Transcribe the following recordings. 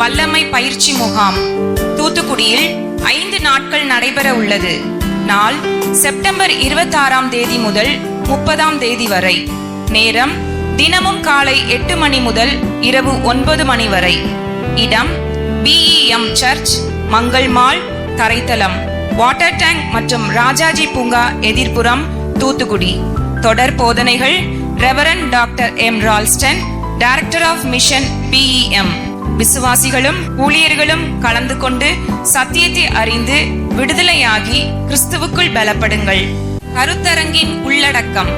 வல்லமை பயிற்சி முகாம் தூத்துக்குடியில் 5 நாட்கள் நடைபெற உள்ளது. நாள் செப்டம்பர் 26ஆம் தேதி முதல் 30ஆம் தேதி வரை. நேரம் தினமும் காலை 8 மணி முதல் இரவு 9 மணி வரை. இடம் BEM சர்ச், மங்கள் மால், தரைத்தளம், வாட்டர் டேங்க் மற்றும் ராஜாஜி பூங்கா எதிர்ப்புறம், தூத்துக்குடி. தொடர் போதனைகள் reverend doctor M. Ralston, director of mission BEM. விசுவாசிகளும் ஊழியர்களும் கலந்து கொண்டு சத்தியத்தை அறிந்து விடுதலையாகி கிறிஸ்துவுக்குள் பலப்படுங்கள். கருத்தரங்கின் உள்ளடக்கம்: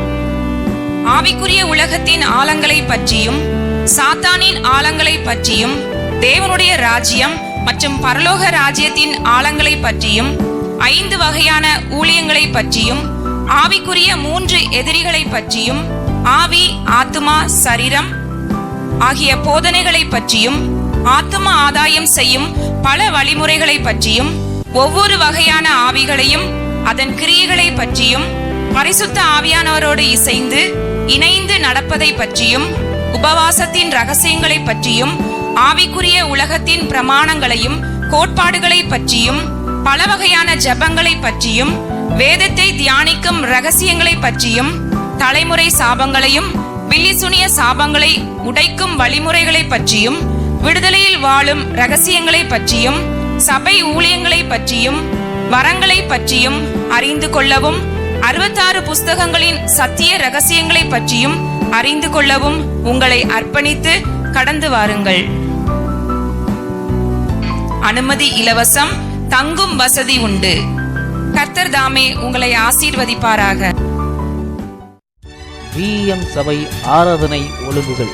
ஆவிக்குரிய உலகத்தின் ஆழங்களை பற்றியும் சாத்தானின் ஆழங்களை பற்றியும், தேவனுடைய ராஜ்யம் மற்றும் பரலோக ராஜ்யத்தின் ஆழங்களை பற்றியும், 5 வகையான ஊழியங்களை பற்றியும், ஆவிக்குரிய 3 எதிரிகளை பற்றியும், ஆவி, ஆத்துமா, சரீரம் ஆகிய போதனைகளை பற்றியும், ஆத்தும ஆதாயம் செய்யும் பல வழிமுறைகளை பற்றியும், ஒவ்வொரு வகையான ஆவிகளையும் அதன் கிரியைகளை பற்றியும், பரிசுத்த ஆவியானவரோடு இணைந்து நடப்பதை பற்றியும், உபவாசத்தின் ரகசியங்களை பற்றியும், ஆவிக்குரிய உலகத்தின் பிரமாணங்களையும் கோட்பாடுகளை பற்றியும், பல வகையான ஜெபங்களை பற்றியும், வேதத்தை தியானிக்கும் ரகசியங்களை பற்றியும், தலைமுறை சாபங்களையும் பில்லிசுனிய சாபங்களை உடைக்கும் வழிமுறைகளை பற்றியும், விடுதலையில் வாழும் ரகசியங்களை பற்றியும், சபை ஊழியங்களை பற்றியும், வரங்களை பற்றியும் அறிந்து கொள்ளவும், 66 புஸ்தகங்களின் சத்திய ரகசியங்களை பற்றியும் அறிந்து கொள்ளவும் உங்களை அர்ப்பணித்து கடந்து வாருங்கள். அனுமதி இலவசம், தங்கும் வசதி உண்டு. கர்த்தர் தாமே உங்களை ஆசீர்வதிப்பாராக. BEM சபை ஆராதனை ஒழுங்குகள்: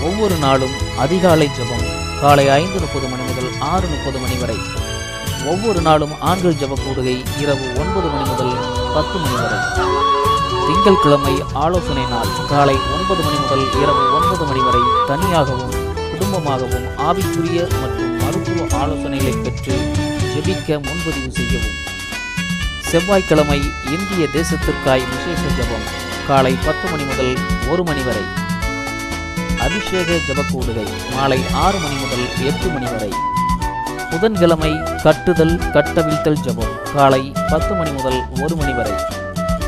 ஒவ்வொரு நாளும் அதிகாலை ஜெபம் காலை 5:30 மணி முதல் 6:30 மணி வரை. ஒவ்வொரு நாளும் ஆண்கள் ஜெப கூடுகை இரவு 9 மணி முதல் 10 மணி வரை. திங்கட்கிழமை ஆலோசனை நாள் காலை 9 மணி முதல் இரவு 9 மணி வரை. தனியாகவும் குடும்பமாகவும் ஆவிக்குரிய மற்றும் மருத்துவ ஆலோசனைகளை பெற்று ஜெபிக்க முன்பதிவு செய்யவும். செவ்வாய்க்கிழமை இந்திய தேசத்திற்காய் விசேஷ ஜெபம் காலை 10 மணி முதல் 1 மணி வரை. அபிஷேக ஜெபக்கூடுகை மாலை 6 மணி முதல் 8 மணி வரை. புதன்கிழமை கட்டுதல் கட்டவிழ்த்தல் ஜெபம் காலை 10 மணி முதல் 1 மணி வரை.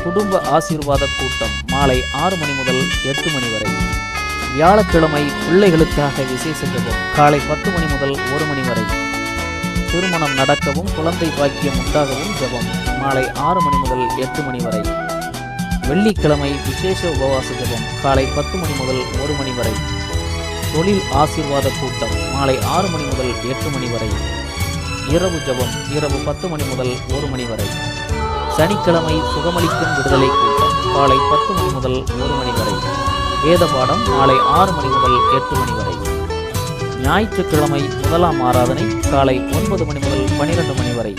குடும்ப ஆசீர்வாத கூட்டம் மாலை 6 மணி முதல் 8 மணி வரை. வியாழக்கிழமை பிள்ளைகளுக்காக விசேஷ ஜெபம் காலை 10 மணி முதல் 1 மணி வரை. திருமணம் நடக்கவும் குழந்தை பாக்கியம் உண்டாகவும் ஜெபம் மாலை 6 மணி முதல் 8 மணி வரை. வெள்ளிக்கிழமை விசேஷ உபவாச ஜெபம் காலை 10 மணி முதல் 1 மணி வரை. தொழில் ஆசீர்வாத கூட்டம் மாலை 6 மணி முதல் 8 மணி வரை. இரவு ஜெபம் இரவு 10 மணி முதல் 1 மணி வரை. சனிக்கிழமை சுகமளிக்கும் விடுதலை கூட்டம் காலை 10 மணி முதல் 1 மணி வரை. வேத பாடம் மாலை 6 மணி முதல் 8 மணி வரை. ஞாயிற்றுக்கிழமை முதலாம் ஆராதனை காலை 9 மணி முதல் 12 மணி வரை.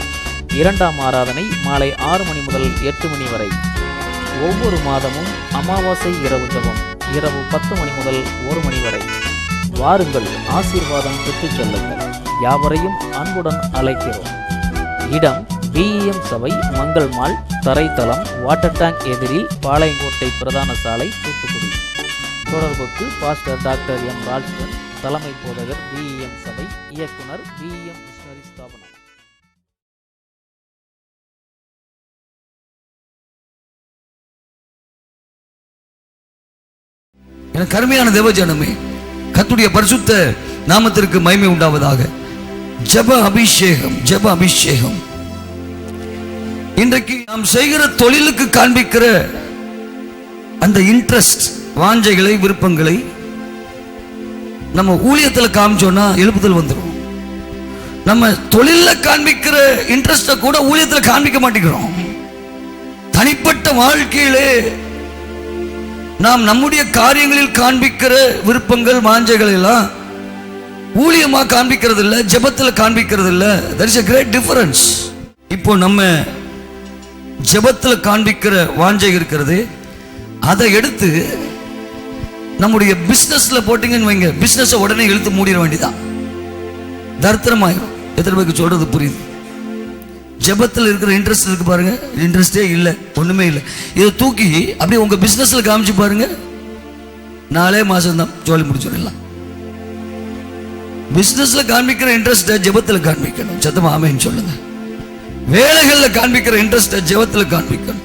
இரண்டாம் ஆராதனை மாலை 6 மணி முதல் 8 மணி வரை. ஒவ்வொரு மாதமும் அமாவாசை இரவு ஜெபம் இரவு 10 மணி முதல் 1 மணி வரை. வாருங்கள், ஆசீர்வாதம் பெற்றுச் செல்லுங்கள். யாவரையும் அன்புடன் அழைக்கிறோம். இடம் BEM சபை, மங்கள் மால், தரைத்தளம், வாட்டர் டேங்க் எதிரில், பாளையங்கோட்டை பிரதான சாலை, தூத்துக்குடி. தொடர்புக்கு பாஸ்டர் டாக்டர் M. ரால்ஸ்டன், தலைமை போதகர் BEM சபை, இயக்குனர் BEM மிஷனரி ஸ்தாபனம். எனக்கு அருமையான தேவஜனமே, கர்த்தருடைய பரிசுத்த நாமத்திற்கு மகிமை உண்டாவதாக. ஜெப அபிஷேகம், ஜெப அபிஷேகம். இன்றைக்கு நாம் செய்கிற தொழிலுக்கு காண்பிக்கிற அந்த இன்ட்ரெஸ்ட், வாஞ்சைகளை, விருப்பங்களை நம்ம ஊழியத்தில் காமிச்சோம்னா எழுப்புதல் வந்துடும். நம்ம தொழில காண்பிக்கிற இன்ட்ரெஸ்ட கூட ஊழியத்தில் காண்பிக்க மாட்டேங்கிறோம். தனிப்பட்ட வாழ்க்கையிலே நாம் நம்முடைய காரியங்களில் காண்பிக்கிற விருப்பங்கள், வாஞ்சைகள் எல்லாம் ஊழியமா காண்பிக்கிறது இல்லை, ஜெபத்தில் காண்பிக்கிறது இல்லை. there is a great difference. இப்போ நம்ம ஜெபத்தில் காண்பிக்கிற வாஞ்சை இருக்கிறது, அதை எடுத்து நம்முடைய பிசினஸ்ல போட்டீங்கன்னு வைங்க, பிசினஸ் உடனே இழுத்து மூடிட வேண்டியதான், தரித்திரமாயிரும். எத்தனை பேருக்கு சொல்றது புரியுது? ஜெபத்தில் இருக்கிற இன்ட்ரெஸ்ட் இருக்கு பாருங்க, இன்ட்ரெஸ்டே இல்லை, ஒண்ணுமே இல்லை. இதை தூக்கி அப்படியே உங்க பிசினஸ்ல காமிச்சு பாருங்க, 4 மாசம் தான் ஜோலி முடிச்சிடலாம். பிசினஸ்ல காண்பிக்கிற இன்ட்ரெஸ்ட் ஜெபத்துல காண்பிக்கணும். சத்தமா ஆமென் சொல்லுங்க. வேலைகள்ல காண்பிக்கிற இன்ட்ரெஸ்ட் ஜெபத்துல காண்பிக்கணும்.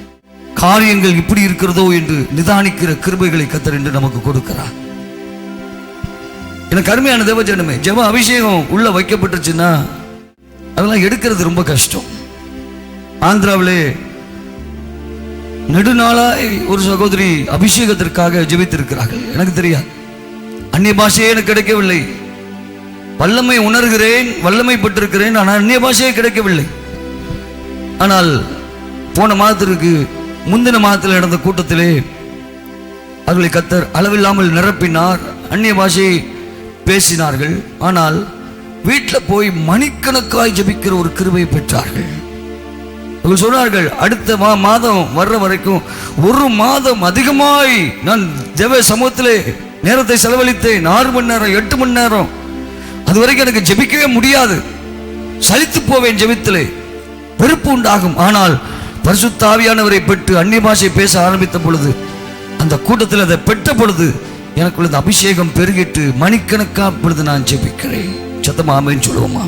காரியங்கள் இப்படி இருக்கிறதோ என்று நிதானிக்கிற கிருபைகளை கர்த்தர் என்று நமக்கு கொடுக்கிறார். எனக்கு அருமையான தேவஜனமே, ஜெப அபிஷேகம் உள்ள வைக்கப்பட்டுச்சுன்னா அதெல்லாம் எடுக்கிறது ரொம்ப கஷ்டம். ஆந்திராவிலே நெடுநாளாய் ஒரு சகோதரி அபிஷேகத்திற்காக ஜெபித்திருக்கிறார்கள். எனக்கு தெரியாது, அந்நிய பாஷையே எனக்கு கிடைக்கவில்லை. வல்லமை உணர்கிறேன், வல்லமை பெற்றிருக்கிறேன், ஆனால் அந்நிய பாஷையே கிடைக்கவில்லை. ஆனால் போன மாதத்திற்கு முந்தின மாதத்தில் நடந்த கூட்டத்திலே அவர்களை கர்த்தர் அளவில்லாமல் நிரப்பினார். அந்நிய பாஷையை பேசினார்கள். ஆனால் வீட்டில் போய் மணிக்கணக்காய் ஜெபிக்கிற ஒரு கிருபையை பெற்றார்கள். அவர்கள் சொன்னார்கள், அடுத்த மாதம் வர்ற வரைக்கும் ஒரு மாதம் அதிகமாய் நான் ஜெப சமூகத்திலே நேரத்தை செலவழித்தேன். 6 மணி நேரம் 8 மணி நேரம். அது வரைக்கும் எனக்கு ஜெபிக்கவே முடியாது, சலித்து போவேன், ஜெபித்திலே வெறுப்பு உண்டாகும். ஆனால் பரிசுத்த ஆவியானவரை பெற்று அந்நிய பாஷை பேச ஆரம்பித்த பொழுது, அந்த கூட்டத்தில் அதை பெற்ற பொழுது எனக்குள்ள இந்த அபிஷேகம் பெருகிட்டு மணிக்கணக்கா பொழுது நான் ஜெபிக்கிறேன். சத்தமா ஆமென் சொல்லுவோமா?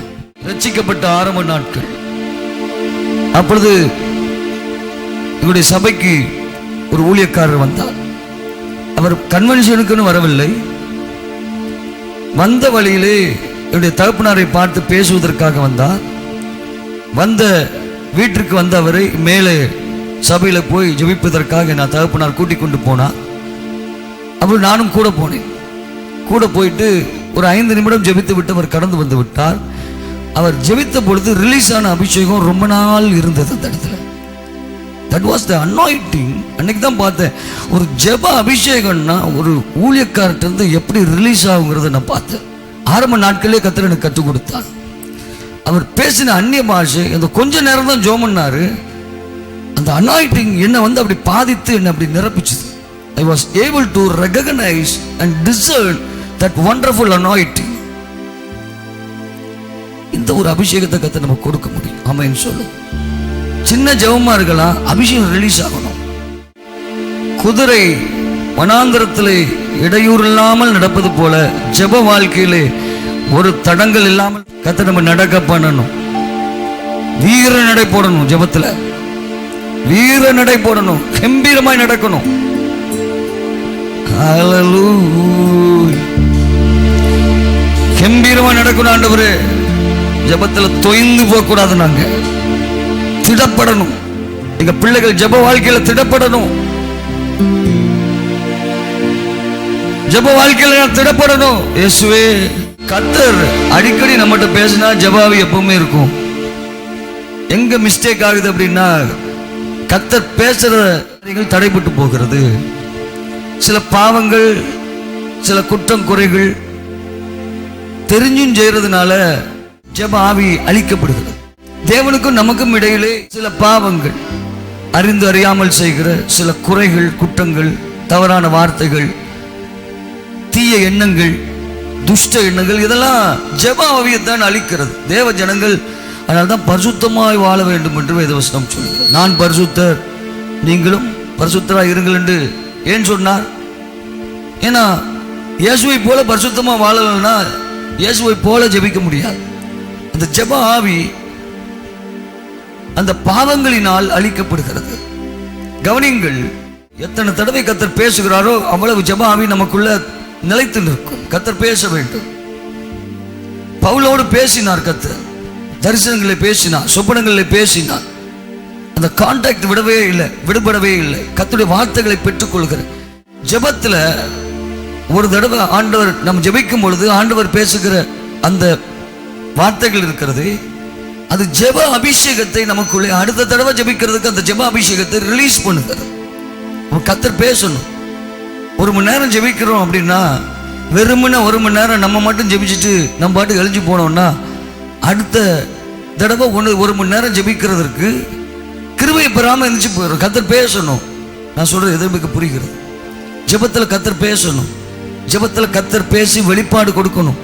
ரட்சிக்கப்பட்ட ஆரம்ப நாட்கள். அப்பொழுது எங்களுடைய சபைக்கு ஒரு ஊழியக்காரர் வந்தார். அவர் கன்வென்ஷனுக்குன்னு வரவில்லை. வந்த வழியிலே என்னுடைய தகப்பனாரை பார்த்து பேசுவதற்காக வந்தார். வந்த வீட்டிற்கு வந்த அவரை மேலே சபையில போய் ஜெபிப்பதற்காக நான் தகப்பனார் கூட்டிக் கொண்டு போனார். அப்படி நானும் கூட போனேன். கூட போயிட்டு ஒரு 5 நிமிடம் ஜெபித்து விட்டு அவர் கடந்து வந்து விட்டார். அவர் ஜெபித்த பொழுது ரிலீஸ் ஆன அபிஷேகம் ரொம்ப நாள் இருந்தது அந்த இடத்துல. That was the anointing. அன்னைக்கு தான் பார்த்தேன், ஒரு ஜெப அபிஷேகம்னா ஒரு ஊழியக்காரர்கிட்ட இருந்து எப்படி ரிலீஸ் ஆகுங்கிறத நான் பார்த்தேன். ஆரம்ப நாட்களே கர்த்தர் எனக்கு கற்றுக் கொடுத்தார். அவர் பேசின அந்நிய பாஷை அந்த கொஞ்ச நேரம் தான் ஜெபம் பண்ணாரு. அந்த அனாயிண்டிங் என்னை வந்து அப்படி பாதித்து என்னை அப்படி நிரப்பிச்சுது. I was able to recognize and discern that wonderful anointing. இந்த ஒரு அபிஷேகத்தை கர்த்தர் நமக்கு கொடுக்க முடியும். ஆமென் சொல்லு. சின்ன ஜெபமா இருக்கலாம், அபிஷேகம் ரிலீஸ் ஆகணும். குதிரை வனாந்தரத்திலே இடையூறு இல்லாமல் நடப்பது போல ஜெப வாழ்க்கையிலே ஒரு தடங்கள் இல்லாமல் கர்த்தர் நம்ம நடக்க பண்ணணும். வீர நடை போடணும். ஜெபத்துல வீர நடை போடணும். கம்பீரமாய் நடக்கணும். கம்பீரமா நடக்கணும். ஆண்டவரே, ஜெபத்துல தொய்ந்து போக கூடாது. நாங்க திடப்படணும். எங்க பிள்ளைகள் ஜெப வாழ்க்கையில திடப்படணும். ஜெப வாழ்க்கையில திடப்படணும். இயேசுவே, கர்த்தர் அடிக்கடி நம்மகிட்ட பேசினா ஜெபாவி எப்பவுமே இருக்கும். எங்க மிஸ்டேக் ஆகுது அப்படின்னா, கர்த்தர் பேசுற தடைபட்டு போகிறது. சில பாவங்கள், சில குற்றம் குறைகள் தெரிஞ்சும் செய்யறதுனால ஜெப ஆவி அழிக்கப்படுகிறது. தேவனுக்கும் நமக்கும் இடையிலே சில பாவங்கள், அறிந்து அறியாமல் செய்கிற சில குறைகள், குற்றங்கள், தவறான வார்த்தைகள், தீய எண்ணங்கள், துஷ்ட எண்ணங்கள், இதெல்லாம் ஜெப ஆவியைத்தான் அழிக்கிறது. தேவ ஜனங்கள் அதனால்தான் பரிசுத்தமாய் வாழ வேண்டும் என்று வேதவசனம் சொல்கிறது. நான் பரிசுத்தர், நீங்களும் பரிசுத்தராய் இருங்கள் என்று ஏன் சொன்னார்? ஏன்னா இயேசுவை போல பரிசுத்தமா வாழலன்னா இயேசுவை போல ஜெபிக்க முடியாது. அந்த ஜெப ஆவி அந்த பாவங்களினால் அழிக்கப்படுகிறது. கவனிங்கள், எத்தனை தடவை கர்த்தர் பேசுகிறாரோ அவ்வளவு ஜெப ஆவி நமக்குள்ள நிலைத்து நிற்கும். கர்த்தர் பேச வேண்டும். பவுலோடு பேசினார் கர்த்தர். தரிசனங்களை பேசினார், சொப்பனங்களை பேசினார். அந்த கான்டாக்ட் விடவே இல்லை, விடுபடவே இல்லை. கர்த்தருடைய வார்த்தைகளை பெற்றுக்கொள்கிற ஜெபத்துல ஒரு தடவை ஆண்டவர் நம்ம ஜெபிக்கும் பொழுது ஆண்டவர் பேசுகிற அந்த வார்த்தைகள் இருக்கிறது. அது ஜெப அபிஷேகத்தை நமக்குள்ளே அடுத்த தடவை ஜெபிக்கிறதுக்கு அந்த ஜெப அபிஷேகத்தை ரிலீஸ் பண்ணுகிறது. கர்த்தர் பேசணும். 1 மணி நேரம் ஜெபிக்கிறோம் அப்படின்னா வெறுமனே 1 மணி நேரம் நம்ம மட்டும் ஜெபிச்சுட்டு நம்ம பாட்டு எழுஞ்சி போனோம்னா அடுத்த தடவை 1 மணி நேரம் ஜெபிக்கிறதுக்கு கிருபை பெறாம எழுந்துச்சு போயிடும். கர்த்தர் பேசணும். நான் சொல்றது எதிர்ப்புக்கு புரிகிறது. ஜெபத்தில் கர்த்தர் பேசணும். ஜெபத்தில் கர்த்தர் பேசி வெளிப்பாடு கொடுக்கணும்.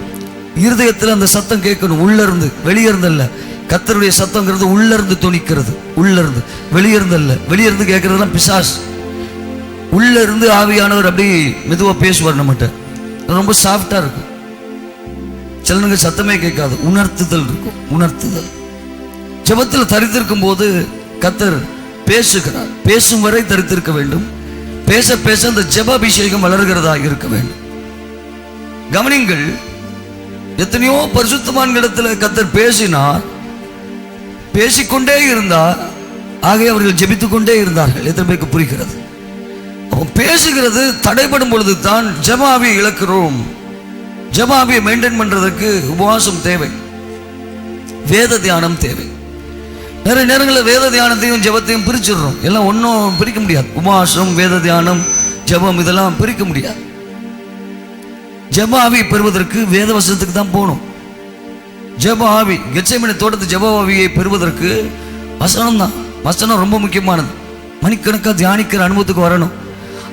இருதயத்தில் அந்த சத்தம் கேட்கணும். உள்ள இருந்து, வெளியே இருந்து அல்ல. கர்த்தருடைய சத்தங்கிறது உள்ள இருந்து துணிக்கிறது. உள்ள இருந்து, வெளியே இருந்து அல்ல. வெளியே இருந்து கேட்கறதுலாம் பிசாஸ். உள்ள இருந்து ஆவியானவர் அப்படி மெதுவா பேசுவார் நம்மகிட்ட. ரொம்ப சாஃப்டா இருக்கும். சிலனுக்கு சத்தமே கேட்காது, உணர்த்துதல் இருக்கும். உணர்த்துதல் ஜெபத்தில் தரித்திருக்கும் போது கர்த்தர் பேசுகிறார். பேசும் வரை தரித்திருக்க வேண்டும். பேச பேச அந்த ஜெப அபிஷேகம் வளர்கிறதாக இருக்க வேண்டும். கவனிங்கள், எத்தனையோ பரிசுத்தவான்களிடத்தில் கர்த்தர் பேசினார், பேசிக்கொண்டே இருந்தார். ஆகவே அவர்கள் ஜெபித்துக் கொண்டே இருந்தார்கள். எத்தனை பேருக்கு புரிகிறது? அப்போ பேசுகிறது தடைபடும் பொழுது தான் ஜெப ஆவியை இழக்கிறோம். ஜெப ஆவியை மெயின்டைன் பண்றதுக்கு உபவாசம் தேவை, வேத தியானம் தேவை. நிறைய நேரங்களில் வேத தியானத்தையும் ஜெபத்தையும் பிரிச்சிடுறோம். எல்லாம் ஒன்றும் பிரிக்க முடியாது. உபவாசம், வேத தியானம், ஜெபம் இதெல்லாம் பிரிக்க முடியாது. ஜெப ஆவியை பெறுவதற்கு வேத வசனத்துக்கு தான் போகணும். ஜெப ஆவி, கெத்செமனே தோட்டத்து ஜெப ஆவியை பெறுவதற்கு வசனம் தான். வசனம் ரொம்ப முக்கியமானது. மணிக்கணக்காக தியானிக்கிற அனுபவத்துக்கு வரணும்.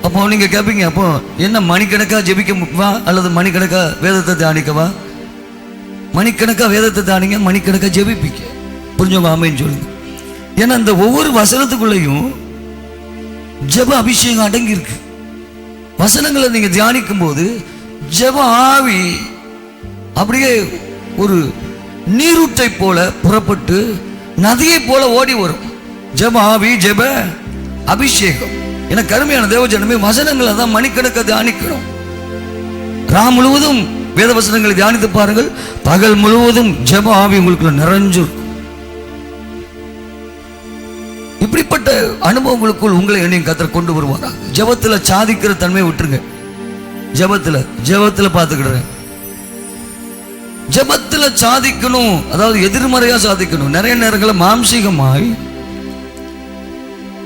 அப்போ நீங்க கேட்பீங்க, அப்போ என்ன மணிக்கணக்காக ஜெபிக்கவா அல்லது மணிக்கணக்காக வேதத்தை தியானிக்கவா? மணிக்கணக்காக வேதத்தை தியானிங்க, மணிக்கணக்காக ஜெபிப்பீங்க. புரிஞ்சவங்க ஆமைன்னு சொல்லுங்க. ஏன்னா அந்த ஒவ்வொரு வசனத்துக்குள்ளேயும் ஜெப அபிஷேகம் அடங்கி இருக்கு. வசனங்களை நீங்க தியானிக்கும் போது ஜெப ஆவி அப்படியே ஒரு நீரூற்றை போல புறப்பட்டு நதியை போல ஓடி வரும். ஜெப ஆவி, ஜெப அபிஷேகம். எனக்கு அருமையான தேவஜனமே, வசனங்களை தான் மணிக்கணக்காக தியானிக்கணும். ராம் முழுவதும் வேத வசனங்களை தியானித்து பாருங்கள். பகல் முழுவதும் ஜெப ஆவி உங்களுக்குள்ள நிறைஞ்சிருக்கும். இப்படிப்பட்ட அனுபவங்களுக்குள் உங்களை என்னையும் கர்த்தர் கொண்டு வருவாரா? ஜெபத்துல சாதிக்கிற தன்மையை விட்டுருங்க. ஜெபத்துல பார்த்துக்கிடுறேன். ஜெபத்துல சாதிக்கணும், அதாவது எதிர்மறையா சாதிக்கணும். நிறைய நேரங்களில் மாம்சீகமாய்,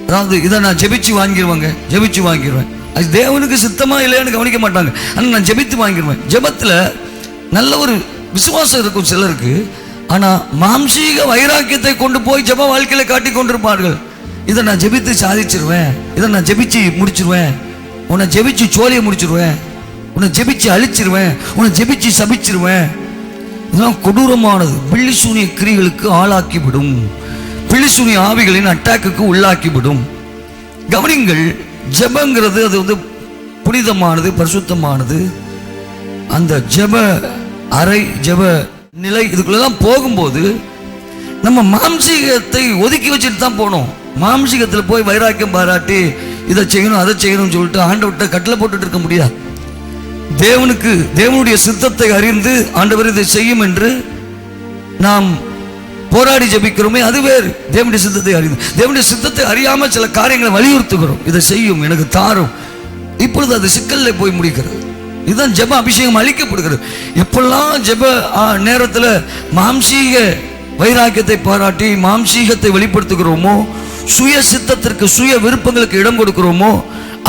அதாவது இதை நான் ஜெபிச்சு வாங்கிடுவேன். அது தேவனுக்கு சித்தமா இல்லையான்னு கவனிக்க மாட்டாங்க. ஆனால் நான் ஜெபித்து வாங்கிடுவேன். ஜெபத்தில் நல்ல ஒரு விசுவாசம் இருக்கும் சிலருக்கு. ஆனால் மாம்சீக வைராக்கியத்தை கொண்டு போய் ஜெப வாழ்க்கையில காட்டி கொண்டிருப்பார்கள். இதை நான் ஜெபித்து சாதிச்சிருவேன், இதை நான் ஜெபிச்சு முடிச்சிருவேன், உன்னை ஜெபிச்சு சோழியை முடிச்சிருவேன், உன்னை ஜெபிச்சு அழிச்சிருவேன், உன்னை ஜெபிச்சு சபிச்சிருவேன். இதெல்லாம் கொடூரமானது. பில்லிசூனிய கிரிகளுக்கு ஆளாக்கிவிடும். பில்லிசூனிய ஆவிகளின் அட்டாக்குக்கு உள்ளாக்கிவிடும். கவனிங்கள், ஜெபங்கிறது அது வந்து புனிதமானது, பரிசுத்தமானது. அந்த ஜெப அறை, ஜெப நிலை, இதுக்குள்ளதான் போகும்போது நம்ம மாம்சீகத்தை ஒதுக்கி வச்சுட்டு தான் போனோம். மாம்சீகத்தில் போய் வைராக்கியம் பாராட்டி இதை செய்யணும் அதை செய்யணும்னு சொல்லிட்டு ஆண்டவர்கிட்ட கட்டளை போட்டுட்டு இருக்க முடியாது. தேவனுடைய சித்தத்தை அறிந்து ஆண்டவர் இதை செய்யும் என்று நாம் போராடி ஜெபிக்கிறோமே, அது வேறு. தேவனுடைய சித்தத்தை அறிந்து, தேவனுடைய சித்தத்தை அறியாம சில காரியங்களை வலியுறுத்துகிறோம். இதை செய்யும், எனக்கு தாரும். இப்பொழுது அது சிக்கல்ல போய் முடிக்கிறது. இதுதான் ஜெப அபிஷேகம் அளிக்கப்படுகிறது. எப்பெல்லாம் ஜெப நேரத்தில் மாம்சீக வைராக்கியத்தை பாராட்டி மாம்சீகத்தை வெளிப்படுத்துகிறோமோ, சுய சித்தத்திற்கு சுய விருப்பங்களுக்கு இடம் கொடுக்கிறோமோ,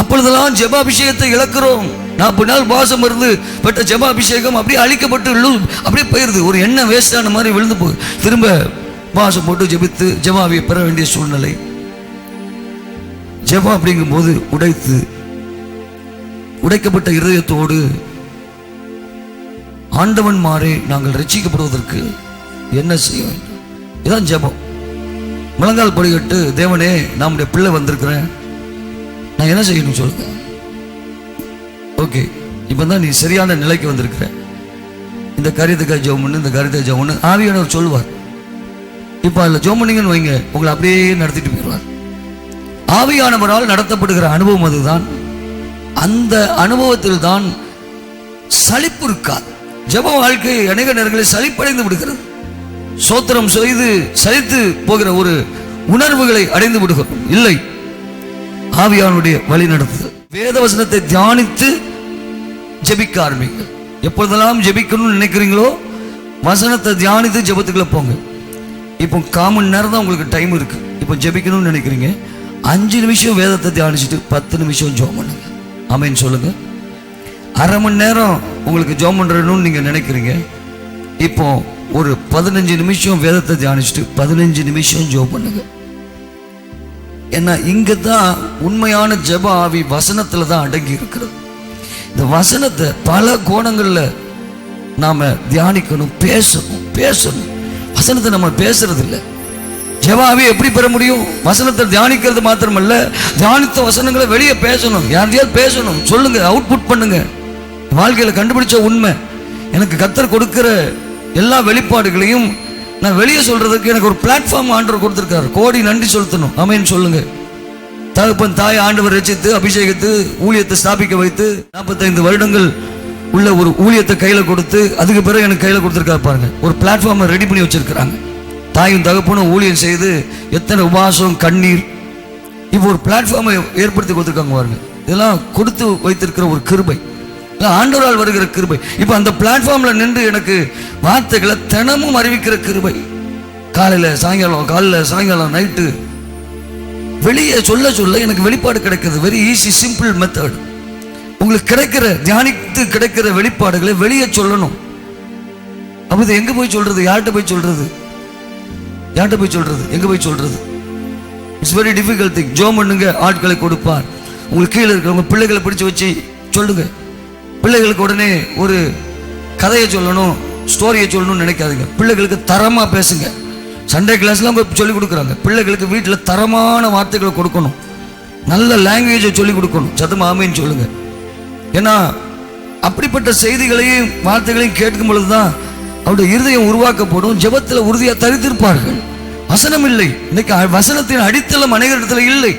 அப்பொழுதெல்லாம் ஜெப அபிஷேகத்தை இழக்கிறோம். 40 நாள் வாசம் இருந்து பெற்ற ஜெப அபிஷேகம் அப்படியே அழிக்கப்பட்டு அப்படியே போயிருது. ஒரு எண்ணெய் வேஸ்டான மாதிரி விழுந்து போகுது. திரும்ப வாசம் போட்டு ஜெபித்து ஜெபாவியை பெற வேண்டிய சூழ்நிலை. ஜெபம் அப்படிங்கும் போது உடைக்கப்பட்ட இருதயத்தோடு ஆண்டவன் மாறே நாங்கள் ரட்சிக்கப்படுவதற்கு என்ன செய்ய வேண்டும்? இதான் ஜெபம். முழங்கால் படிக்கட்டு, தேவனே நம்முடைய பிள்ளை வந்திருக்கிறேன், நான் என்ன செய்யணும் சொல்லுங்க. ஓகே, இப்பதான் நீ சரியான நிலைக்கு வந்திருக்கிற, இந்த காரியத்துக்காக ஜெபம் பண்ணு, இந்த காரியத்துக்காக ஜெபம் பண்ணு ஆவியானவர் சொல்லுவார். இப்போ அதில் ஜெபம் பண்ணீங்கன்னு வைங்க, உங்களை அப்படியே நடத்திட்டு போயிடுவார். ஆவியானவரால் நடத்தப்படுகிற அனுபவம் அதுதான். அந்த அனுபவத்தில் தான் சலிப்பு இருக்காது. ஜெப வாழ்க்கை அநேக நேரங்களில் சலிப்படைந்து விடுகிறது. சோத்திரம் செய்து சலித்து போகிற ஒரு உணர்வுகளை அடைந்து விடுகிறோம். இல்லை, ஆவியானுடைய வழி நடத்துது. வேத வசனத்தை தியானித்து ஜெபிக்க ஆரம்பிங்க. எப்பொழுதெல்லாம் ஜெபிக்கணும்னு நினைக்கிறீங்களோ வசனத்தை தியானித்து ஜெபத்துக்குள்ள போங்க. இப்போ 1/4 மணி நேரம் தான் உங்களுக்கு டைம் இருக்கு. இப்போ ஜெபிக்கணும்னு நினைக்கிறீங்க, 5 நிமிஷம் வேதத்தை தியானிச்சுட்டு 10 நிமிஷம் ஜெபம் பண்ணுங்க. ஆமென் சொல்லுங்க. 1/2 மணி நேரம் உங்களுக்கு ஜெபம் பண்றணும்னு நீங்க நினைக்கிறீங்க, இப்போ ஒரு 15 நிமிஷம் வேதத்தை தியானிச்சுட்டு 15 நிமிஷம் ஜெபம் பண்ணுங்க. ஏன்னா இங்க தான் உண்மையான ஜெப ஆவி வசனத்துல தான் அடங்கி இருக்கிறது. இந்த வசனத்தை பல கோணங்கள்ல நாம தியானிக்கணும், பேசணும். வசனத்தை நம்ம பேசுறது இல்லை. ஜெப ஆவியை எப்படி பெற முடியும்? வசனத்தை தியானிக்கிறது மாத்திரமல்ல, தியானித்த வசனங்களை வெளியே பேசணும். யாரையாவது பேசணும், சொல்லுங்க, அவுட்புட் பண்ணுங்க. வாழ்க்கையில கண்டுபிடிச்ச உண்மை எனக்கு கர்த்தர் கொடுக்கிற எல்லா வெளிப்பாடுகளையும் நான் வெளியே சொல்றதுக்கு எனக்கு ஒரு பிளாட்ஃபார்ம் ஆண்டவர் கொடுத்திருக்காரு. கோடி நன்றி செலுத்தணும். ஆமென் சொல்லுங்க. தகப்பன் தாய் ஆண்டவர் ரட்சித்து அபிஷேகித்து ஊழியத்தை ஸ்தாபிக்க வைத்து 45 வருடங்கள் உள்ள ஒரு ஊழியத்தை கையில கொடுத்து அதுக்கு பிறகு எனக்கு கையில கொடுத்திருக்காரு பாருங்க. ஒரு பிளாட்ஃபார்மை ரெடி பண்ணி வச்சிருக்கிறாங்க. தாயும் தகப்பனும் ஊழியம் செய்து எத்தனை உபவாசம் கண்ணீர், இப்போ ஒரு பிளாட்ஃபார்மை ஏற்படுத்தி கொடுத்துருக்காங்க பாருங்க. இதெல்லாம் கொடுத்து வைத்திருக்கிற ஒரு கிருபை, ஆண்டவரால் வருகிற கிருபை. இப்போ அந்த பிளாட்ஃபார்ம்ல நின்று எனக்கு வார்த்தைகளை தினமும் அறிவிக்கிற கிருபை. காலையில சாயங்காலம், காலையில சாயங்காலம், நைட்டு வெளியே சொல்ல சொல்ல எனக்கு வெளிப்பாடு கிடைக்கிறது. Very easy, simple method. உங்களுக்கு கிடைக்கிற தியானித்து கிடைக்கிற வெளிப்பாடுகளை வெளியே சொல்லணும். அப்போ எங்க போய் சொல்றது? யார்கிட்ட போய் சொல்றது? யார்கிட்ட போய் சொல்றது? எங்க போய் சொல்றது? It's very difficult thing. ஜோம் பண்ணுங்க, ஆட்களை கொடுப்பார். உங்களுக்கு கீழே இருக்கிறவங்க பிள்ளைகளை பிடிச்சு வச்சு சொல்லுங்க. பிள்ளைகளுக்கு உடனே ஒரு கதையை சொல்லணும், ஸ்டோரியை சொல்லணும்னு நினைக்காதீங்க. பிள்ளைகளுக்கு தரமா பேசுங்க. சண்டே கிளாஸ்லாம் சொல்லிக் கொடுக்குறாங்க. பிள்ளைகளுக்கு வீட்டில் தரமான வார்த்தைகளை கொடுக்கணும், நல்ல லாங்குவேஜை சொல்லிக் கொடுக்கணும். சத்தமா ஆமேன்னு சொல்லுங்க. ஏன்னா அப்படிப்பட்ட செய்திகளையும் வார்த்தைகளையும் கேட்கும் பொழுதுதான் அவருடைய இருதயம் உருவாக்கப்படும். ஜெபத்தில் உறுதியாக தரித்திருப்பார்கள். வசனம் இல்லை. இன்னைக்கு வசனத்தின் அடித்தளம் அநேகரிடத்தில் இல்லை.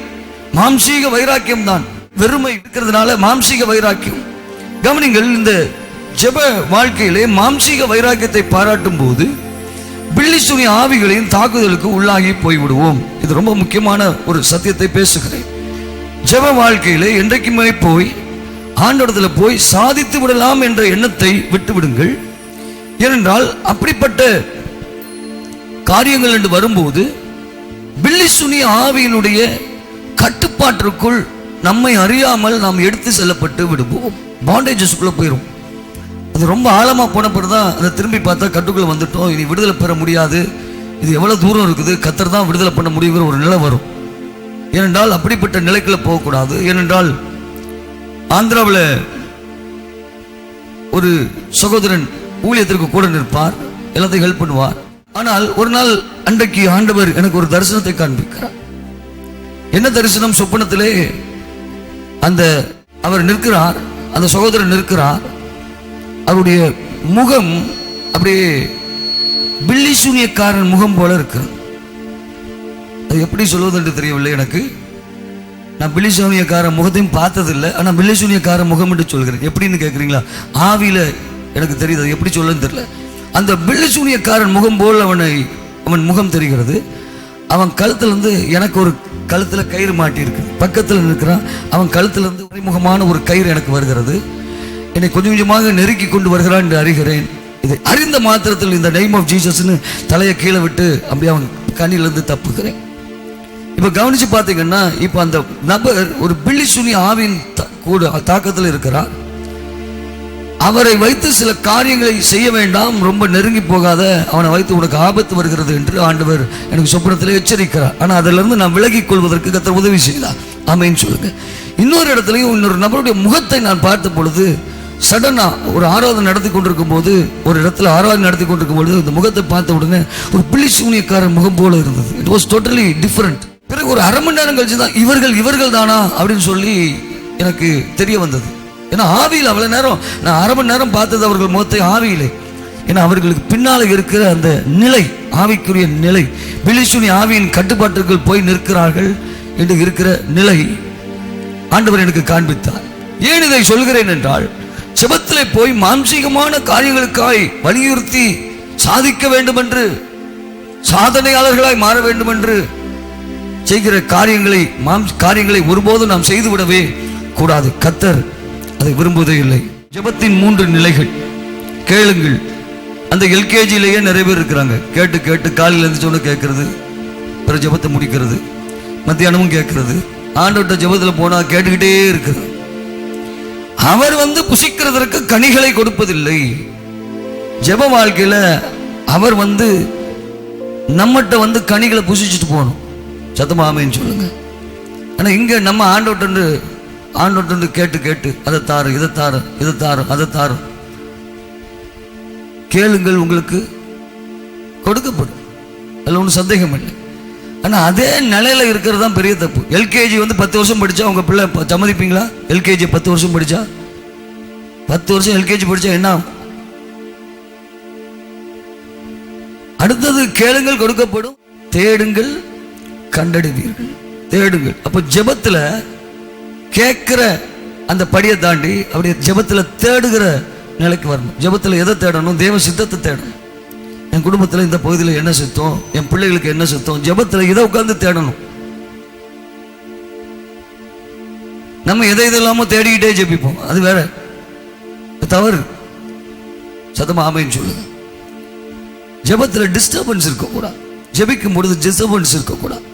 மாம்சீக வைராக்கியம் தான். வெறுமை இருக்கிறதுனால மாம்சீக வைராக்கியம். கவனிங்கள், இந்த ஜெப வாழ்க்கையிலே மாம்சீக வைராக்கியத்தை பாராட்டும் போது பில்லிசூனிய ஆவிகளின் தாக்குதலுக்கு உள்ளாகி போய்விடுவோம். இது ரொம்ப முக்கியமான ஒரு சத்தியத்தை பேசுகிறேன். ஜெப வாழ்க்கையிலே என்றைக்குமே போய் ஆண்டவரிடத்தில் போய் சாதித்து விடலாம் என்ற எண்ணத்தை விட்டு விடுங்கள். ஏனென்றால் அப்படிப்பட்ட காரியங்கள் என்று வரும்போது பில்லிசூனிய ஆவியினுடைய கட்டுப்பாட்டிற்குள் நம்மை அறியாமல் நாம் எடுத்து செல்லப்பட்டு விடுவோம். பாண்டேஜஸ்க்குள்ள போயிடும். அது ரொம்ப ஆழமா போன பிறகுதான் அதை திரும்பி பார்த்தா கட்டுக்குள்ள வந்துட்டோம், இனி விடுதலை பெற முடியாது, இது எவ்வளவு தூரம் இருக்குது, கர்த்தர் தான் விடுதலை பண்ண முடியுங்கிற ஒரு நிலை வரும். ஏனென்றால் அப்படிப்பட்ட நிலைக்குள்ள போகக்கூடாது. ஏனென்றால் ஆந்திராவில் ஒரு சகோதரன் ஊழியத்திற்கு கூட நிற்பார், எல்லாத்தையும் ஹெல்ப் பண்ணுவார். ஆனால் ஒரு நாள் அன்றைக்கு ஆண்டவர் எனக்கு ஒரு தரிசனத்தை காண்பிக்கிறார். என்ன தரிசனம்? சொப்பனத்திலே அந்த அவர் நிற்கிறார், அந்த சகோதரன் நிற்கிறார். அவருடைய முகம் அப்படியே பில்லிசூனியக்காரன் முகம் போல இருக்கிறது. அது எப்படி சொல்வது என்று தெரியவில்லை எனக்கு. நான் பில்லிசூனியக்காரன் முகத்தையும் பார்த்ததில்லை, ஆனால் பில்லிசூனியக்காரன் முகம் என்று சொல்கிறேன். எப்படின்னு கேட்குறீங்களா? ஆவியில எனக்கு தெரியுது, அது எப்படி சொல்லன்னு தெரியல. அந்த பில்லிசூனியக்காரன் முகம் போல் அவன் முகம் தெரிகிறது. அவன் கழுத்துலேருந்து எனக்கு ஒரு கழுத்தில் கயிறு மாட்டி இருக்கு, பக்கத்தில் நிற்கிறான். அவன் கழுத்துலேருந்து மறைமுகமான ஒரு கயிறு எனக்கு வருகிறது. என்னை கொஞ்சம் கொஞ்சமாக நெருக்கி கொண்டு வருகிறான் என்று அறிகிறேன். இதை அறிந்த மாத்திரத்தில் இந்த நேம் ஆஃப் ஜீசஸ்ன்னு தலையை கீழே விட்டு அப்படியே அவன் கண்ணிலிருந்து தப்புகிறேன். இப்போ கவனிச்சு பார்த்தீங்கன்னா, இப்போ அந்த நபர் ஒரு பில்லிசூனிய ஆவியின் கூட தாக்கத்தில் இருக்கிறார். அவரை வைத்து சில காரியங்களை செய்ய வேண்டாம், ரொம்ப நெருங்கி போகாத, அவனை வைத்து உனக்கு ஆபத்து வருகிறது என்று ஆண்டவர் எனக்கு சொப்பனத்தில் எச்சரிக்கிறார். ஆனால் அதிலிருந்து நான் விலகிக் கொள்வதற்கு கர்த்தர் உதவி செய்தார். ஆமென் சொல்லுங்க. இன்னொரு இடத்துலையும் இன்னொரு நபருடைய முகத்தை நான் பார்த்த பொழுது, சடனா ஒரு ஆராதனை நடத்தி கொண்டிருக்கும் போது, ஒரு இடத்துல ஆராதனை நடத்தி கொண்டிருக்கும் பொழுது இந்த முகத்தை பார்த்த உடனே ஒரு பில்லிசூனியக்காரன் முகம் போல இருந்தது. It was totally different. பிறகு ஒரு அரை மணி நேரம் கழிச்சு தான் இவர்கள் தானா அப்படின்னு சொல்லி எனக்கு தெரிய வந்தது. ஏன்னா ஆவியில் அவ்வளவு நேரம் நான் அரை மணி நேரம் பார்த்தது அவர்கள் முகத்தை ஆவியிலே. ஏன்னா அவர்களுக்கு பின்னால இருக்கிற அந்த நிலை, ஆவிக்குரிய நிலை, பில்லிசூனிய ஆவியின் கட்டுப்பாட்டுக்குள் போய் நிற்கிறார்கள் என்று இருக்கிற நிலை ஆண்டவர் எனக்கு காண்பித்தார். ஏன் இதை சொல்கிறேன் என்றால், ஜெபத்திலே போய் மாம்சீகமான காரியங்களுக்காய் வலியுறுத்தி சாதிக்க வேண்டும் என்று, சாதனையாளர்களாய் மாற வேண்டும் என்று செய்கிற காரியங்களை ஒருபோதும் நாம் செய்துவிடவே கூடாது. கர்த்தர் அதை விரும்புவதே இல்லை. ஜெபத்தின் 3 நிலைகள் கேளுங்கள். அந்த எல்கேஜிலேயே நிறைய பேர் இருக்கிறாங்க. கேட்டு கேட்டு காலையில் எழுந்துச்சோன்னு கேட்கறது, பிற ஜெபத்தை முடிக்கிறது, மத்தியானமும் கேட்கறது, ஆண்டவர்கிட்ட ஜெபத்தில் போனா கேட்டுக்கிட்டே இருக்கிறது. அவர் புசிக்கிறதற்கு கனிகளை கொடுப்பதில்லை. ஜெப வாழ்க்கையில அவர் நம்மகிட்ட கனிகளை புசிச்சுட்டு போகணும். சத்தமா ஆமென் சொல்லுங்க. ஆனா இங்க நம்ம ஆண்டவர்கிட்ட கேட்டு கேட்டு அதை தாரு, இதை தாரு, இதை தாரு, அதை தாரு. கேளுங்கள், உங்களுக்கு கொடுக்கப்படும், அதில் ஒன்றும் சந்தேகம் இல்லை. ஆனா அதே நிலையில இருக்கிறது தான் பெரிய தப்பு. எல்கேஜி 10 வருஷம் படிச்சா உங்க பிள்ளை சம்மதிப்பீங்களா? எல்கேஜி 10 வருஷம் படிச்சா, 10 வருஷம் எல்கேஜி படிச்சா என்ன? அடுத்தது கேளுங்கள் கொடுக்கப்படும், தேடுங்கள் கண்டடைவீர்கள். தேடுங்கள். அப்ப ஜெபத்துல கேட்கிற அந்த படியை தாண்டி அப்படியே ஜெபத்துல தேடுகிற நிலைக்கு வரணும். ஜெபத்துல எதை தேடணும்? தேவ சித்தத்தை தேடணும். என் குடும்பத்துல இந்த பகுதியில் என்ன சித்தம், என் பிள்ளைகளுக்கு என்ன சித்தம், ஜெபத்துல இதை உட்கார்ந்து தேடணும். நம்ம எதை இல்லாம தேடிக்கிட்டே ஜெபிப்போம், அது வேற, தவறு. சத்தமா ஆமைன்னு சொல்லுங்க. ஜெபத்துல டிஸ்டர்பன்ஸ் இருக்கக்கூடாது. ஜெபிக்கும் பொழுது டிஸ்டர்பன்ஸ் இருக்கக்கூடாது.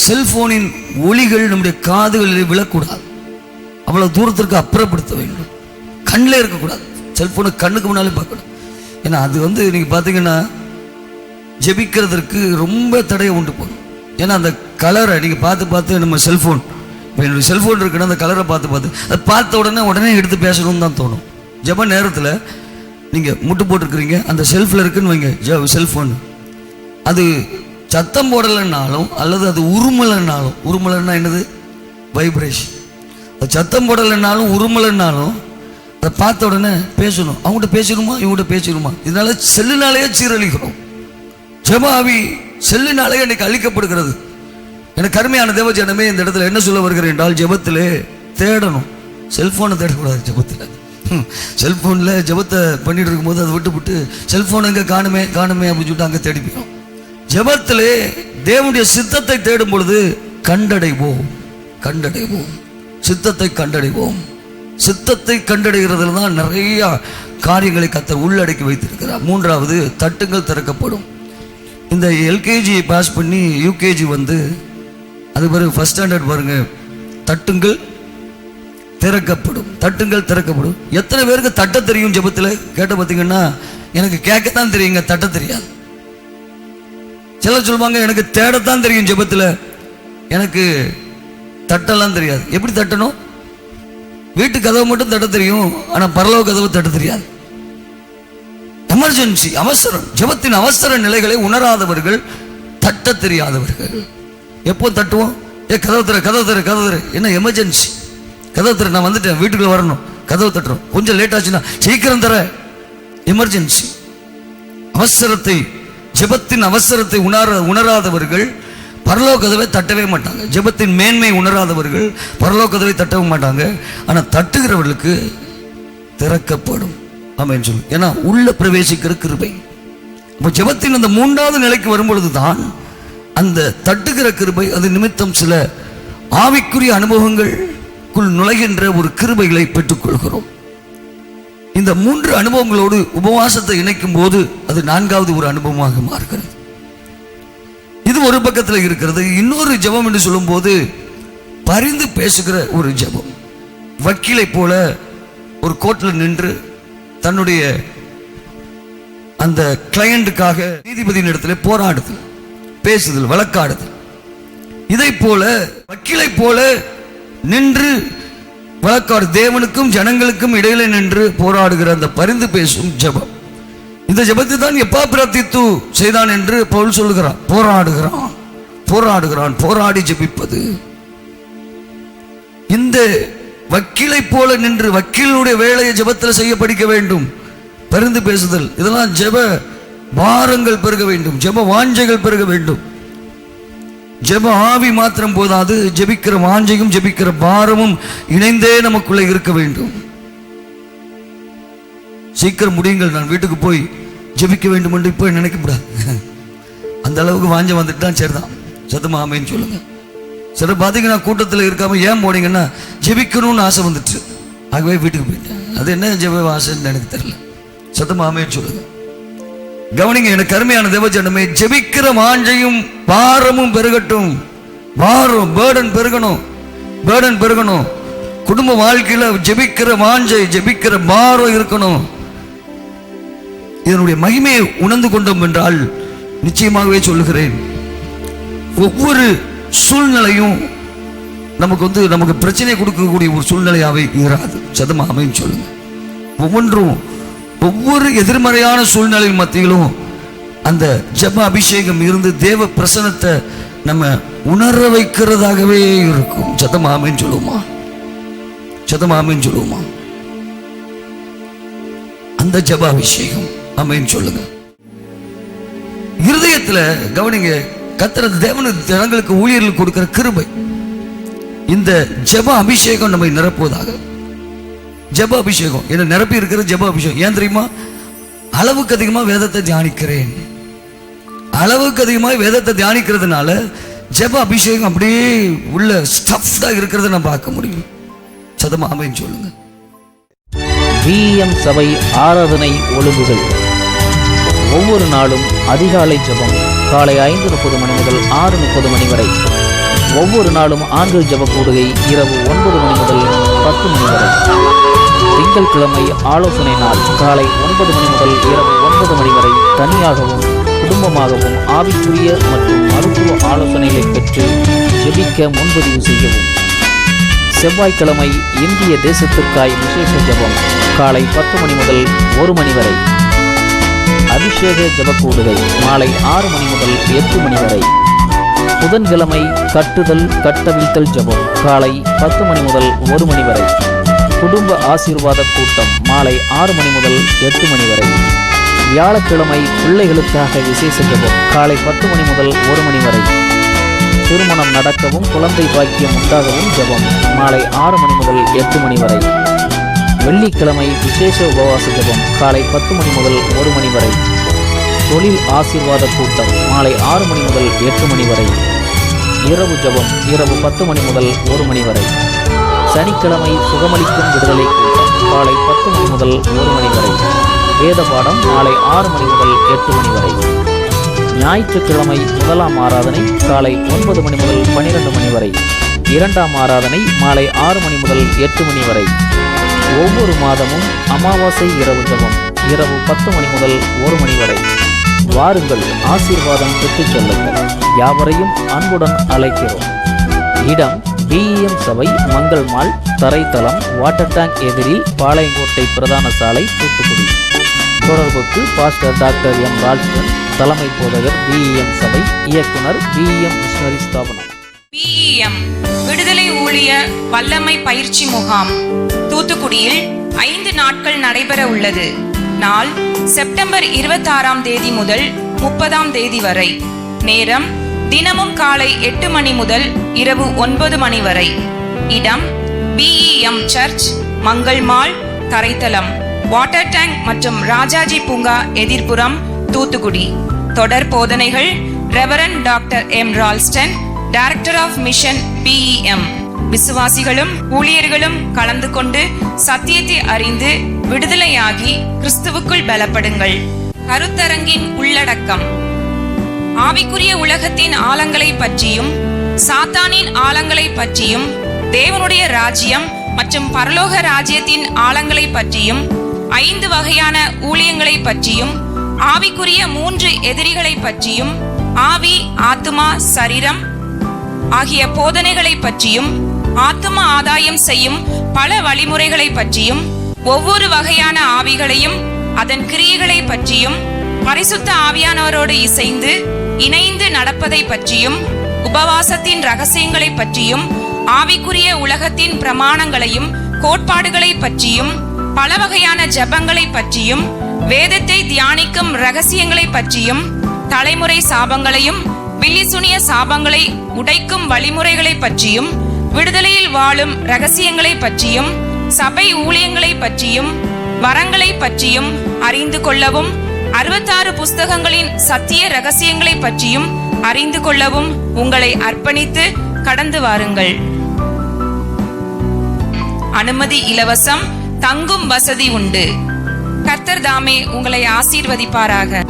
செல்போனின் ஒலிகள் நம்முடைய காதுகளில் விழக்கூடாது. அவ்வளவு தூரத்திற்கு அப்புறப்படுத்த வேண்டும். கண்ணில் இருக்கக்கூடாது. செல்போனை கண்ணுக்கு முன்னாலே பார்க்கணும். ஏன்னா அது நீங்க பார்த்தீங்கன்னா ஜெபிக்கிறதுக்கு ரொம்ப தடையை உண்டு போகும். ஏன்னா அந்த கலரை நீங்கள் பார்த்து நம்ம செல்ஃபோன், இப்போ என்னுடைய செல்ஃபோன் இருக்குன்னா அந்த கலரை பார்த்து அதை பார்த்த உடனே எடுத்து பேசணும்னு தான் தோணும். ஜெப நேரத்தில் நீங்கள் முட்டு போட்டிருக்கிறீங்க, அந்த செல்ஃபில் இருக்குன்னு வைங்க செல்ஃபோன், அது சத்தம் போடலைன்னாலும் அல்லது அது உருமலைன்னா என்னது? வைப்ரேஷன். அது சத்தம் போடலைன்னாலும் உருமலைன்னாலும் அதை பார்த்த உடனே பேசணும். அவங்ககிட்ட பேசணுமா, இவங்ககிட்ட பேசணுமா? இதனால செல்லுனாலேயே சீரழிக்கிறோம். ஜெப ஆவி செல்லினாலே இன்னைக்கு அழிக்கப்படுகிறது. எனக்கு கருமையான தேவஜனமே, இந்த இடத்துல என்ன சொல்ல வருகிறேன் என்றால், ஜெபத்திலே தேடணும். செல்போனை தேடக்கூடாது. ஜெபத்தில் செல்போனில் ஜெபத்தை பண்ணிட்டு இருக்கும்போது அதை விட்டு செல்போன் எங்கே காணுமே அப்படின்னு சொல்லிட்டு அங்கே தேடி போயிடும். ஜெபத்திலே தேவனுடைய சித்தத்தை தேடும் பொழுது கண்டடைவோம். சித்தத்தை கண்டடைவோம். சித்தத்தை கண்டடைகிறதுல தான் நிறைய காரியங்களை கர்த்தர் உள்ளடக்கி வைத்திருக்கிறார். மூன்றாவது, தட்டுங்கள் திறக்கப்படும். இந்த எல்கேஜி பாஸ் பண்ணி யூகேஜி அது பிறகு ஃபர்ஸ்ட் ஸ்டாண்டர்ட் பாருங்க, தட்டுங்கள் திறக்கப்படும். எத்தனை பேருக்கு தட்ட தெரியும்? ஜெபத்தில் கேட்ட பார்த்தீங்கன்னா, எனக்கு கேட்கத்தான் தெரியுங்க, தட்ட தெரியாது. சிலர் சொல்லுவாங்க, எனக்கு தேடத்தான் தெரியும் ஜெபத்தில், எனக்கு தட்டெல்லாம் தெரியாது. எப்படி தட்டணும்? வீட்டு கதவு மட்டும் தட்ட தெரியும், ஆனால் பரலோக கதவு தட்ட தெரியாது. எமர்ஜென்சி, அவசரம், ஜெபத்தின் அவசர நிலைகளை உணராதவர்கள், தட்ட தெரியாதவர்கள். எப்போ தட்டுவோம்? கதவு தர, என்ன எமர்ஜென்சி? கதவு தர, நான் வந்துட்டேன், வீட்டுக்குள்ள வரணும், கதவு தட்டுறோம். கொஞ்சம் லேட் ஆச்சுன்னா சீக்கிரம் தர, எமர்ஜென்சி. அவசரத்தை, ஜெபத்தின் அவசரத்தை உணராதவர்கள் பரலோக கதவை தட்டவே மாட்டாங்க. ஜெபத்தின் மேன்மை உணராதவர்கள் பரலோக கதவை தட்டவே மாட்டாங்க. ஆனால் தட்டுகிறவர்களுக்கு திறக்கப்படும். ஆமென் சொல்லு. ஏன்னா உள்ள பிரவேசிக்கிற கிருபை. இப்போ ஜெபத்தின் அந்த மூன்றாவது நிலைக்கு வரும்பொழுது தான் அந்த தட்டுகிற கிருபை, அது நிமித்தம் சில ஆவிக்குரிய அனுபவங்களுக்குள் நுழைகின்ற ஒரு கிருபைகளை பெற்றுக்கொள்கிறோம். இந்த மூன்று அனுபவங்களோடு உபவாசத்தை இணைக்கும் போது அது நான்காவது ஒரு அனுபவமாக மாறுகிறது. இது ஒரு பக்கத்தில் இருக்கிறது. இன்னொரு ஜெபம் என்று சொல்லும் போது பரிந்து பேசுகிற ஒரு ஜெபம். வக்கீலை போல ஒரு கோர்ட்டில் நின்று தன்னுடைய அந்த கிளையண்டுக்காக நீதிபதியின் இடத்துல போராடுதல், பேசுதல், வழக்காடுதல். இதை போல வக்கீலை போல நின்று வழக்காடு, தேவனுக்கும் ஜனங்களுக்கும் இடையில நின்று போராடுகிற அந்த பரிந்து பேசும் ஜெபம். இந்த ஜெபத்தை தான் எப்பாப்பிராத்தித்து செய்தான் என்று பவுல் சொல்லுகிறான். போராடுகிறான், போராடி ஜெபிப்பது. இந்த வக்கீலை போல நின்று வக்கீலுடைய வேலையை ஜெபத்தில் செய்ய படிக்க வேண்டும். பரிந்து பேசுதல், இதெல்லாம் ஜெப பாரங்கள் பெருக வேண்டும், ஜெப வாஞ்சைகள் பெருக வேண்டும். ஜெப ஆவி மாத்திரம் போதாது, ஜெபிக்கிற வாஞ்சையும் ஜெபிக்கிற பாரமும் இணைந்தே நமக்குள்ளே இருக்க வேண்டும். சீக்கிரம் முடியுங்கள், நான் வீட்டுக்கு போய் ஜெபிக்க வேண்டும் என்று இப்போ நினைக்கப்படாது. அந்த அளவுக்கு வாஞ்ச வந்துட்டு தான் சரிதான். சத்தமா ஆமைன்னு சொல்லுங்க. சில பார்த்தீங்கன்னா கூட்டத்தில் இருக்காம ஏன் போனீங்கன்னா ஜெபிக்கணும்னு ஆசை வந்துட்டு, ஆகவே வீட்டுக்கு போயிட்டேன். அது என்ன ஜெப ஆசைன்னு எனக்கு தெரியல. சத்தமா ஆமைன்னு சொல்லுங்க. கவனிங்க, எனக்கு கருமையான தேவஜனமே, ஜெபிக்கிற வாஞ்சையும் பாரமும் பெருகட்டும். பாரம், பேர்டன் பெருகணும். குடும்ப வாழ்க்கையில ஜெபிக்கிற வாஞ்சை, ஜெபிக்கிற பாரம் இருக்கணும். இதனுடைய மகிமையை உணர்ந்து கொண்டோம் என்றால் நிச்சயமாகவே சொல்லுகிறேன், ஒவ்வொரு சூழ்நிலையும் நமக்கு பிரச்சனை கொடுக்கக்கூடிய ஒரு சூழ்நிலையாவே இராது. சதமா அமைன்னு சொல்லுங்க. ஒவ்வொரு எதிர்மறையான சூழ்நிலை மத்தியிலும் அந்த ஜெப அபிஷேகம் இருந்து தேவ பிரசன்னத்தை நம்ம உணர வைக்கிறதாகவே இருக்கும். சதமா அமைன்னு சொல்லுவோமா? அந்த ஜெப அபிஷேகம் ஆமென் சொல்லுங்க. இருதயத்துல கவனிங்க, கர்த்தர் தேவன் ஜனங்களுக்கு ஊழியர்களுக்கு கொடுக்கிற கிருபை, இந்த ஜெப அபிஷேகம் நம்மை நிரப்புவதாக. ஜெப அபிஷேகம் என்ன நிரப்பி இருக்கிற ஜெப அபிஷேகம் ஏன் தெரியுமா? அளவுக்கு அதிகமா வேதத்தை தியானிக்கிறேன். அளவுக்கு அதிகமாக வேதத்தை தியானிக்கிறதுனால ஜெப அபிஷேகம் அப்படியே உள்ள ஸ்டஃப்டா இருக்கிறத நான் பார்க்க முடியும். சதமா ஆமென் சொல்லுங்க. விஎம் சபை ஆராதனை ஒழுங்குகள். ஒவ்வொரு நாளும் அதிகாலை ஜெபம் காலை 5:30 மணி முதல் 6:30 மணி வரை. ஒவ்வொரு நாளும் ஆண்கள் ஜெப கூடுகை இரவு 9 மணி முதல் 10 மணி வரை. திங்கட்கிழமை ஆலோசனை நாள் காலை 9 மணி முதல் இரவு 9 மணி வரை. தனியாகவும் குடும்பமாகவும் ஆவிக்குரிய மற்றும் மருத்துவ ஆலோசனைகளை பெற்று ஜெபிக்க முன்பதிவு செய்யவும். செவ்வாய்க்கிழமை இந்திய தேசத்திற்காய் விசேஷ ஜெபம் காலை 10 மணி முதல் 1 மணி வரை. அபிஷேக ஜெபக்கூடுகை மாலை 6 மணி முதல் 8 மணி வரை. புதன்கிழமை கட்டுதல் கட்டவிழ்த்தல் ஜெபம் காலை 10 மணி முதல் 1 மணி வரை. குடும்ப ஆசீர்வாத கூட்டம் மாலை 6 மணி முதல் 8 மணி வரை. வியாழக்கிழமை பிள்ளைகளுக்காக விசேஷ ஜெபம் காலை 10 மணி முதல் 1 மணி வரை. திருமணம் நடக்கவும் குழந்தை பாக்கியம் உண்டாகவும் ஜெபம் மாலை 6 மணி முதல் 8 மணி வரை. வெள்ளிக்கிழமை விசேஷ உபவாச ஜெபம் காலை 10 மணி முதல் 1 மணி வரை. தொழில் ஆசீர்வாத கூட்டம் மாலை 6 மணி முதல் 8 மணி வரை. இரவு ஜெபம் இரவு 10 மணி முதல் 1 மணி வரை. சனிக்கிழமை சுகமளிக்கும் விடுதலை கூட்டம் காலை 10 மணி முதல் 1 மணி வரை. வேத பாடம் மாலை 6 மணி முதல் 8 மணி வரை. ஞாயிற்றுக்கிழமை முதலாம் ஆராதனை காலை 9 மணி முதல் 12 மணி வரை. இரண்டாம் ஆராதனை மாலை 6 மணி முதல் 8 மணி வரை. ஒவ்வொரு மாதமும் அமாவாசை இரவு ஜெபம் இரவு 10 மணி முதல் 1 மணி வரை. வாருங்கள், ஆசீர்வாதம் பெற்றுச் செல்லுங்கள். யாவரையும் அன்புடன் அழைக்கிறோம். இடம் விஎம் சபை மங்கள் மால், தரைத்தளம் வாட்டர் டேங்க் எதிரில், பாளையங்கோட்டை பிரதான சாலை, தூத்துக்குடி. தொடர்புக்கு பாஸ்டர் டாக்டர் எம் ராஜ்டன், தலைமை போதகர் விஎம் சபை, இயக்குனர் விஎம் மிஷனரி ஸ்தாபனம். விஎம் விடுதலை ஊழிய வல்லமை பயிற்சி முகாம் தூத்துக்குடியில் 5 நாட்கள் நடைபெற உள்ளது. நாள் செப்டம்பர் 26ஆம் தேதி முதல் 30ஆம் தேதி வரை. நேரம் தினமும் காலை 8 மணி முதல் இரவு 9 மணி வரை. இடம் விஎம் சர்ச், மங்கள் மால், தரைத்தளம் வாட்டர் டேங்க் மற்றும் ராஜாஜி பூங்கா எதிர்ப்புறம், தூத்துக்குடி. தொடர் போதனைகள் reverend doctor M Ralston, director of mission VM. விசுவாசிகளும் ஊழியர்களும் கலந்து கொண்டு சத்தியத்தை அறிந்து விடுதலையாகி கிறிஸ்துவுக்குள் பலப்படுங்கள். கருத்தரங்கின் உள்ளடக்கம்: ஆவிக்குரிய உலகத்தின் ஆழங்களை பற்றியும் சாத்தானின் ஆழங்களை பற்றியும், தேவனுடைய ராஜ்யம் மற்றும் பரலோக ராஜ்யத்தின் ஆழங்களை பற்றியும், 5 வகையான ஊழியங்களை பற்றியும், ஆவிக்குரிய 3 எதிரிகளை பற்றியும், ஆவி ஆத்துமா சரீரம் ஆகிய போதனைகளை பற்றியும், ஆத்தும ஆதாயம் செய்யும் பல வழிமுறைகளை பற்றியும், ஒவ்வொரு வகையான ஆவிகளையும் அதன் கிரியைகளை பற்றியும், பரிசுத்த ஆவியானவரோடு இசைந்து இணைந்து நடப்பதை பற்றியும், உபவாசத்தின் ரகசியங்களை பற்றியும், ஆவிக்குரிய உலகத்தின் பிரமாணங்களையும் கோட்பாடுகளை பற்றியும், பல வகையான ஜெபங்களை பற்றியும், வேதத்தை தியானிக்கும் ரகசியங்களை பற்றியும், தலைமுறை சாபங்களையும் பில்லிசுனிய சாபங்களை உடைக்கும் வழிமுறைகளை பற்றியும், விடுதலையில் வாழும் ரகசியங்களை பற்றியும், சபை ஊழியங்களை பற்றியும், வரங்களை பற்றியும் அறிந்து கொள்ளவும், 66 புஸ்தகங்களின் சத்திய ரகசியங்களை பற்றியும் அறிந்து கொள்ளவும் உங்களை அர்ப்பணித்து கடந்து வாருங்கள். அனுமதி இலவசம், தங்கும் வசதி உண்டு. கர்த்தர் தாமே உங்களை ஆசீர்வதிப்பாராக.